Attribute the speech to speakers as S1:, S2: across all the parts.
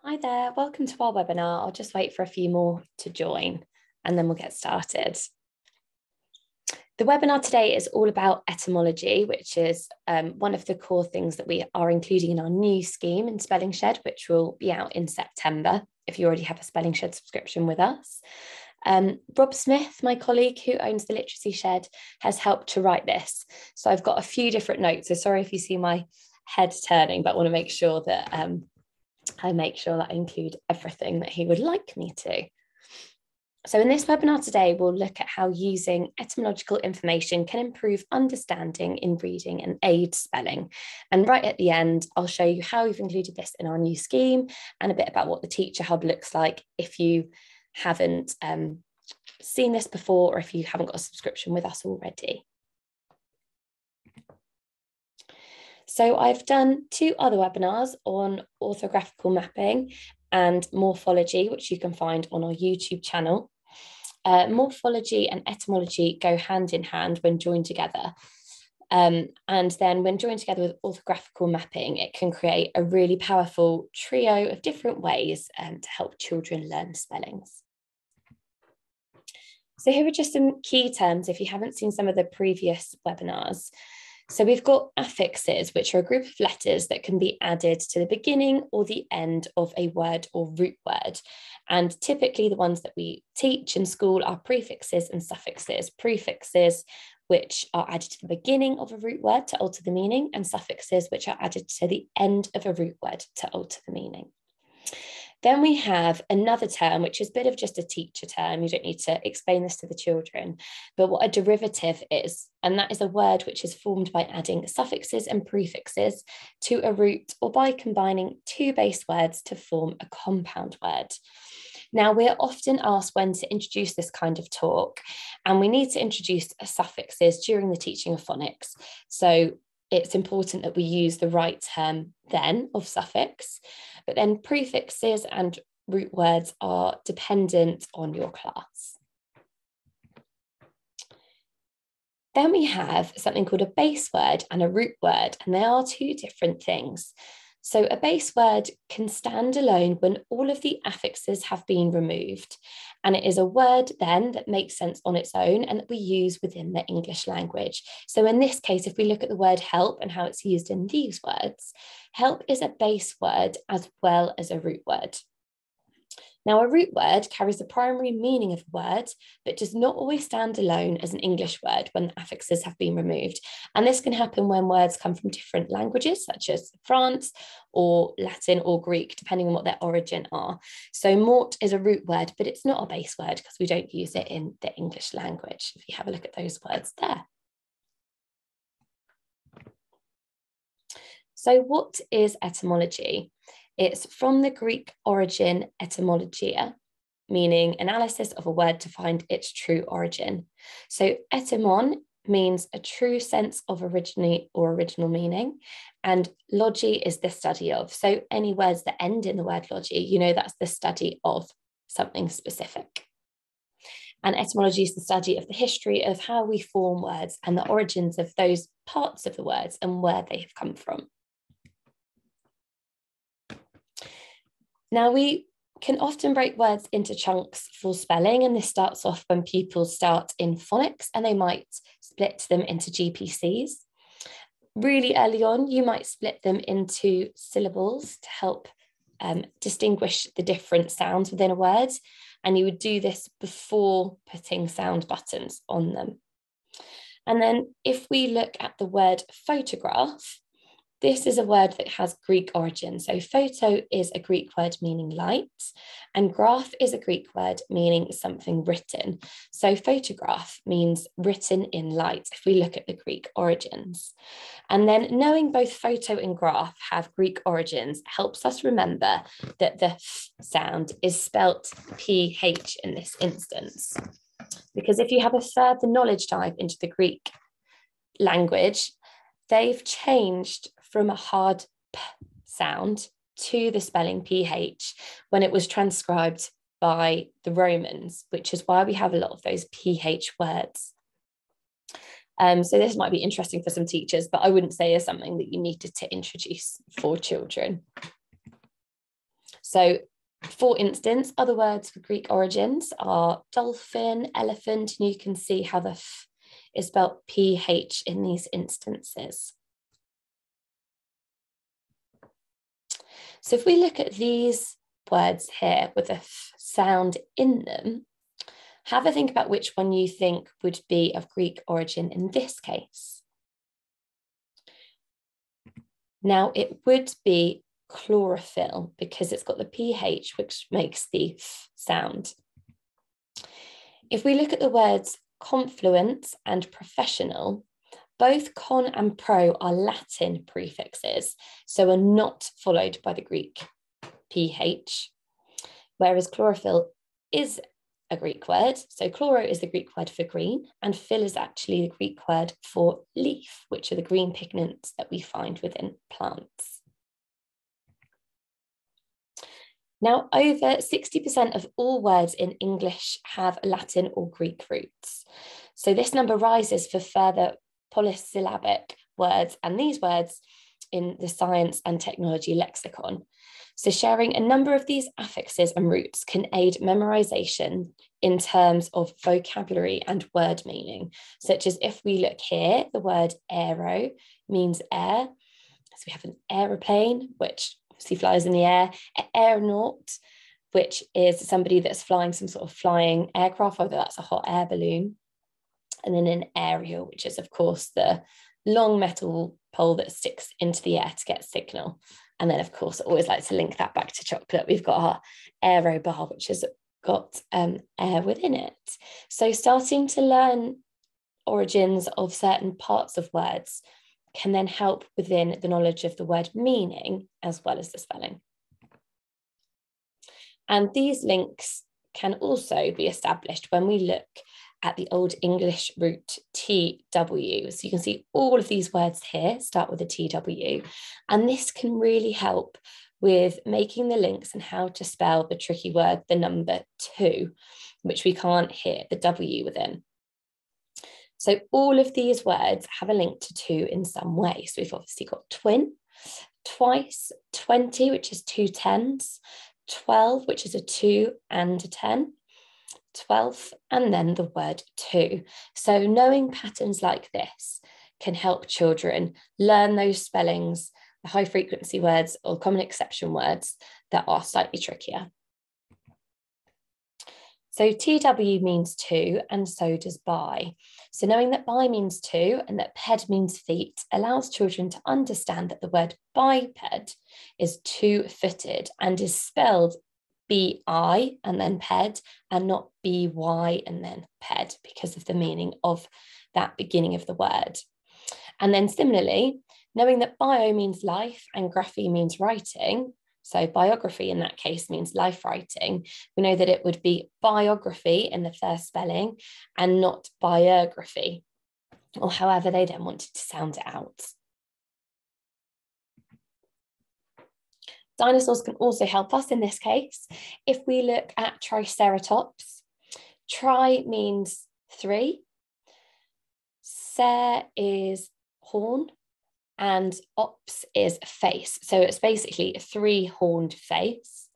S1: Hi there, welcome to our webinar. I'll just wait for a few more to join and then we'll get started. The webinar today is all about etymology, which is one of the core things that we are including in our new scheme in Spelling Shed, which will be out in September if you already have a Spelling Shed subscription with us. Rob Smith, my colleague who owns the Literacy Shed, has helped to write this. So I've got a few different notes. So sorry if you see my head turning, but I want to make sure that I include everything that he would like me to. So in this webinar today, we'll look at how using etymological information can improve understanding in reading and aid spelling. And right at the end, I'll show you how we've included this in our new scheme and a bit about what the Teacher Hub looks like if you haven't seen this before or if you haven't got a subscription with us already. So I've done two other webinars on orthographical mapping and morphology, which you can find on our YouTube channel. Morphology and etymology go hand in hand when joined together. And then when joined together with orthographical mapping, it can create a really powerful trio of different ways to help children learn spellings. So here are just some key terms if you haven't seen some of the previous webinars. So we've got affixes, which are a group of letters that can be added to the beginning or the end of a word or root word. And typically the ones that we teach in school are prefixes and suffixes. Prefixes, which are added to the beginning of a root word to alter the meaning, and suffixes, which are added to the end of a root word to alter the meaning. Then we have another term, which is a bit of just a teacher term. You don't need to explain this to the children, but what a derivative is. And that is a word which is formed by adding suffixes and prefixes to a root or by combining two base words to form a compound word. Now, we're often asked when to introduce this kind of talk, and we need to introduce suffixes during the teaching of phonics. So it's important that we use the right term then of suffix, but then prefixes and root words are dependent on your class. Then we have something called a base word and a root word, and they are two different things. So a base word can stand alone when all of the affixes have been removed. And it is a word then that makes sense on its own and that we use within the English language. So in this case, if we look at the word help and how it's used in these words, help is a base word as well as a root word. Now, a root word carries the primary meaning of a word, but does not always stand alone as an English word when the affixes have been removed. And this can happen when words come from different languages, such as France or Latin or Greek, depending on what their origin are. So mort is a root word, but it's not a base word because we don't use it in the English language. If you have a look at those words there. So what is etymology? It's from the Greek origin etymologia, meaning analysis of a word to find its true origin. So etymon means a true sense of original meaning, and logy is the study of. So any words that end in the word logy, you know that's the study of something specific. And etymology is the study of the history of how we form words and the origins of those parts of the words and where they have come from. Now, we can often break words into chunks for spelling, and this starts off when pupils start in phonics and they might split them into GPCs. Really early on, you might split them into syllables to help distinguish the different sounds within a word, and you would do this before putting sound buttons on them. And then if we look at the word photograph, this is a word that has Greek origin. So photo is a Greek word meaning light, and graph is a Greek word meaning something written. So photograph means written in light if we look at the Greek origins. And then knowing both photo and graph have Greek origins helps us remember that the f sound is spelt PH in this instance. Because if you have a further knowledge dive into the Greek language, they've changed from a hard P sound to the spelling PH when it was transcribed by the Romans, which is why we have a lot of those PH words. So this might be interesting for some teachers, but I wouldn't say is something that you needed to introduce for children. So for instance, other words for Greek origins are dolphin, elephant, and you can see how the f is spelled PH in these instances. So if we look at these words here with a f sound in them, have a think about which one you think would be of Greek origin in this case. Now it would be chlorophyll because it's got the PH, which makes the f sound. If we look at the words confluence and professional, both con and pro are Latin prefixes, so are not followed by the Greek PH, whereas chlorophyll is a Greek word. So chloro is the Greek word for green, and phyll is actually the Greek word for leaf, which are the green pigments that we find within plants. Now, over 60% of all words in English have Latin or Greek roots. So this number rises for further polysyllabic words, and these words in the science and technology lexicon. So sharing a number of these affixes and roots can aid memorization in terms of vocabulary and word meaning, such as if we look here, the word aero means air. So we have an aeroplane, which obviously flies in the air, an aeronaut, which is somebody that's flying some sort of flying aircraft, whether that's a hot air balloon, and then an aerial, which is of course the long metal pole that sticks into the air to get signal. And then of course, I always like to link that back to chocolate. We've got our aero bar, which has got air within it. So starting to learn origins of certain parts of words can then help within the knowledge of the word meaning as well as the spelling. And these links can also be established when we look at the Old English root TW. So you can see all of these words here start with a TW, and this can really help with making the links and how to spell the tricky word, the number 2, which we can't hear the W within. So all of these words have a link to 2 in some way. So we've obviously got twin, twice, 20, which is 2 tens, 12, which is a 2 and a 10, 12th, and then the word 2. So knowing patterns like this can help children learn those spellings, the high frequency words or common exception words that are slightly trickier. So TW means 2, and so does bi. So knowing that bi means 2 and that ped means feet allows children to understand that the word biped is 2-footed and is spelled B-I and then ped and not B-Y and then ped because of the meaning of that beginning of the word. And then similarly, knowing that bio means life and graphy means writing, so biography in that case means life writing, we know that it would be biography in the first spelling and not biography, or however they then wanted to sound it out. Dinosaurs can also help us in this case. If we look at Triceratops, tri means 3, cer is horn, and ops is face. So it's basically a 3-horned face.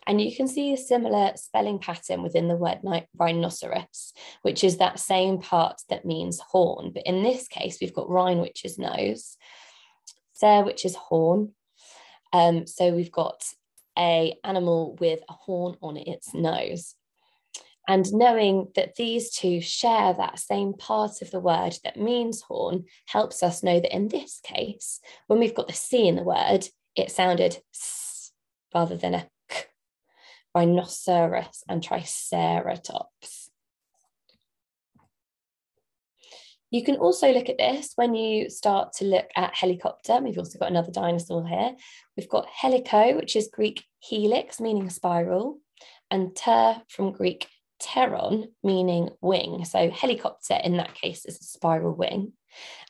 S1: And you can see a similar spelling pattern within the word rhinoceros, which is that same part that means horn. But in this case, we've got rhine, which is nose, cer, which is horn. So we've got an animal with a horn on its nose. And knowing that these two share that same part of the word that means horn helps us know that in this case, when we've got the C in the word, it sounded S rather than a K. Rhinoceros and Triceratops. You can also look at this when you start to look at helicopter. We've also got another dinosaur here. We've got helico, which is Greek helix, meaning spiral, and ter from Greek pteron, meaning wing. So helicopter in that case is a spiral wing.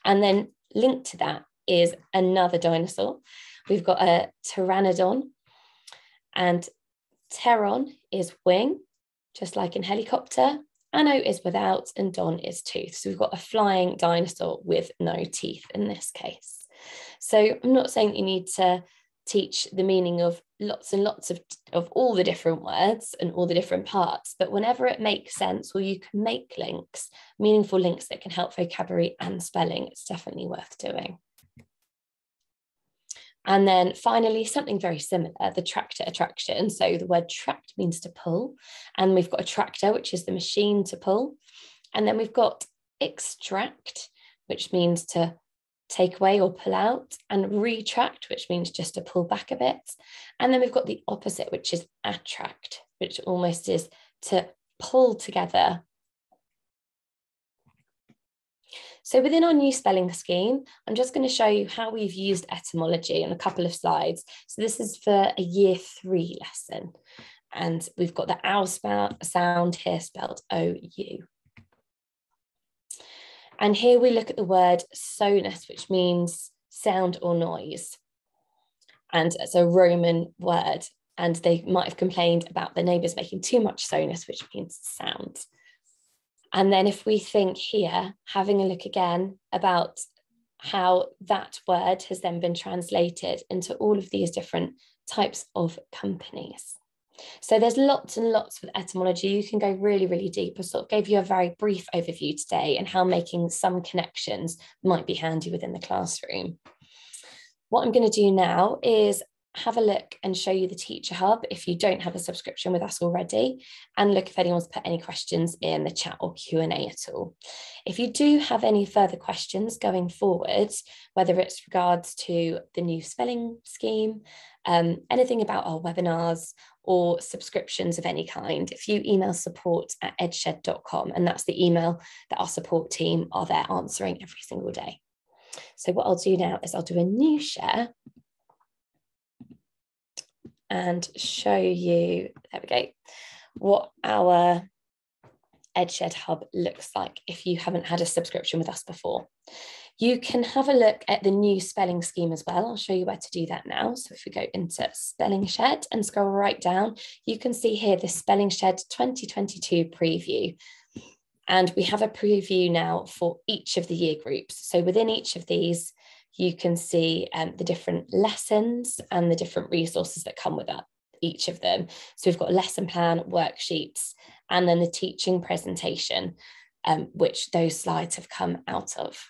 S1: And then linked to that is another dinosaur. We've got a pteranodon, and pteron is wing, just like in helicopter. Ano is without, and don is tooth. So we've got a flying dinosaur with no teeth in this case. So I'm not saying that you need to teach the meaning of lots and lots of all the different words and all the different parts, but whenever it makes sense, or you can make links, meaningful links that can help vocabulary and spelling, it's definitely worth doing. And then finally, something very similar, the tractor attraction. So the word tract means to pull, and we've got a tractor, which is the machine to pull. And then we've got extract, which means to take away or pull out, and retract, which means just to pull back a bit. And then we've got the opposite, which is attract, which almost is to pull together. So within our new spelling scheme, I'm just going to show you how we've used etymology on a couple of slides. So this is for a year 3 lesson. And we've got the ow sound here spelled O-U. And here we look at the word sonus, which means sound or noise. And it's a Roman word. And they might have complained about the neighbours making too much sonus, which means sound. And then if we think here, having a look again about how that word has then been translated into all of these different types of companies. So there's lots and lots with etymology. You can go really, really deep. I sort of gave you a very brief overview today and how making some connections might be handy within the classroom. What I'm going to do now is have a look and show you the Teacher Hub if you don't have a subscription with us already, and look if anyone's put any questions in the chat or Q&A at all. If you do have any further questions going forward, whether it's regards to the new spelling scheme, anything about our webinars or subscriptions of any kind, if you email support@edshed.com, and that's the email that our support team are there answering every single day. So what I'll do now is I'll do a new share and show you, there we go, what our Edshed Hub looks like if you haven't had a subscription with us before. You can have a look at the new spelling scheme as well. I'll show you where to do that now. So if we go into Spelling Shed and scroll right down, you can see here the Spelling Shed 2022 preview. And we have a preview now for each of the year groups. So within each of these, you can see the different lessons and the different resources that come with that, each of them. So we've got a lesson plan, worksheets, and then the teaching presentation, which those slides have come out of.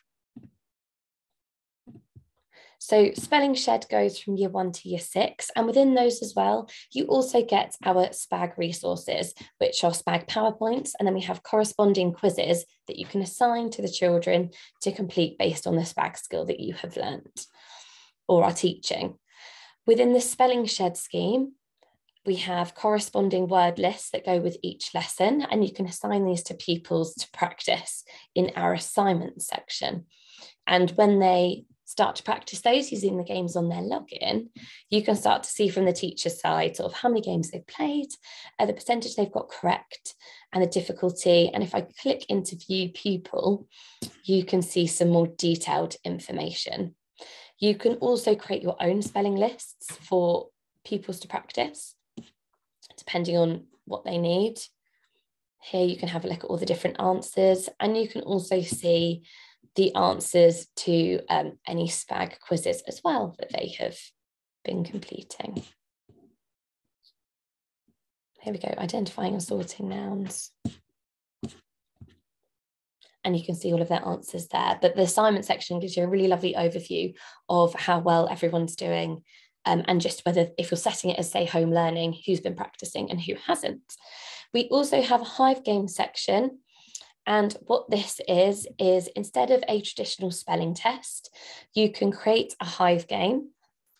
S1: So Spelling Shed goes from year 1 to year 6, and within those as well, you also get our SPAG resources, which are SPAG PowerPoints, and then we have corresponding quizzes that you can assign to the children to complete based on the SPAG skill that you have learnt or are teaching. Within the Spelling Shed scheme, we have corresponding word lists that go with each lesson, and you can assign these to pupils to practice in our assignments section. And when they start to practice those using the games on their login, you can start to see from the teacher's side sort of how many games they've played, the percentage they've got correct, and the difficulty. And if I click into View Pupil, you can see some more detailed information. You can also create your own spelling lists for pupils to practice, depending on what they need. Here you can have a look at all the different answers, and you can also see the answers to any SPAG quizzes as well that they have been completing. Here we go, identifying and sorting nouns. And you can see all of their answers there. But the assignment section gives you a really lovely overview of how well everyone's doing, and just whether, if you're setting it as, say, home learning, who's been practicing and who hasn't. We also have a Hive game section. And what this is instead of a traditional spelling test, you can create a Hive game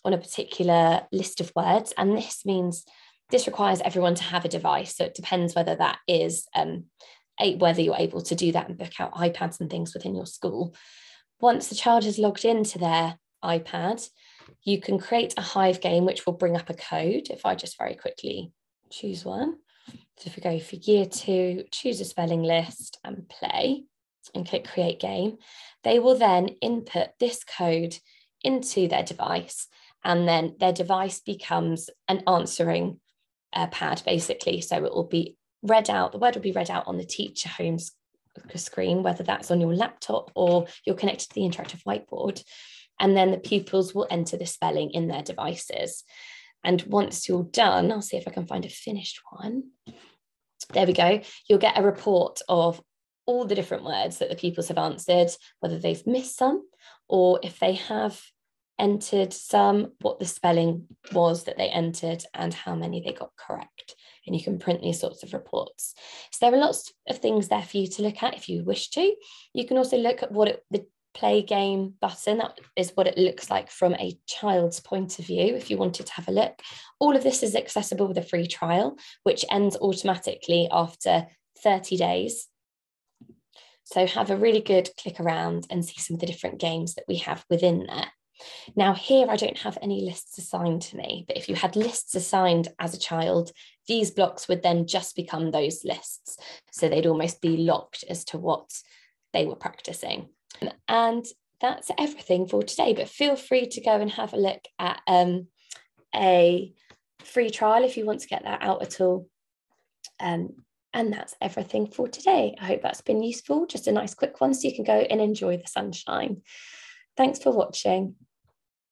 S1: on a particular list of words. And this means this requires everyone to have a device. So it depends whether that is whether you're able to do that and book out iPads and things within your school. Once the child has logged into their iPad, you can create a Hive game, which will bring up a code. If I just very quickly choose one. So if we go for year 2, choose a spelling list and play and click create game, they will then input this code into their device, and then their device becomes an answering pad basically. So it will be read out, the word will be read out on the teacher home screen, whether that's on your laptop or you're connected to the interactive whiteboard. and then the pupils will enter the spelling in their devices. And once you're done, I'll see if I can find a finished one. There we go. You'll get a report of all the different words that the pupils have answered, whether they've missed some, or if they have entered some, what the spelling was that they entered and how many they got correct. And you can print these sorts of reports. So there are lots of things there for you to look at if you wish to. You can also look at the play game button. That is what it looks like from a child's point of view if you wanted to have a look. All of this is accessible with a free trial, which ends automatically after 30 days. So have a really good click around and see some of the different games that we have within there. Now here I don't have any lists assigned to me, but if you had lists assigned as a child, these blocks would then just become those lists. So they'd almost be locked as to what they were practicing. And that's everything for today, but feel free to go and have a look at a free trial if you want to get that out at all. And that's everything for today. I hope that's been useful. Just a nice quick one so you can go and enjoy the sunshine. Thanks for watching.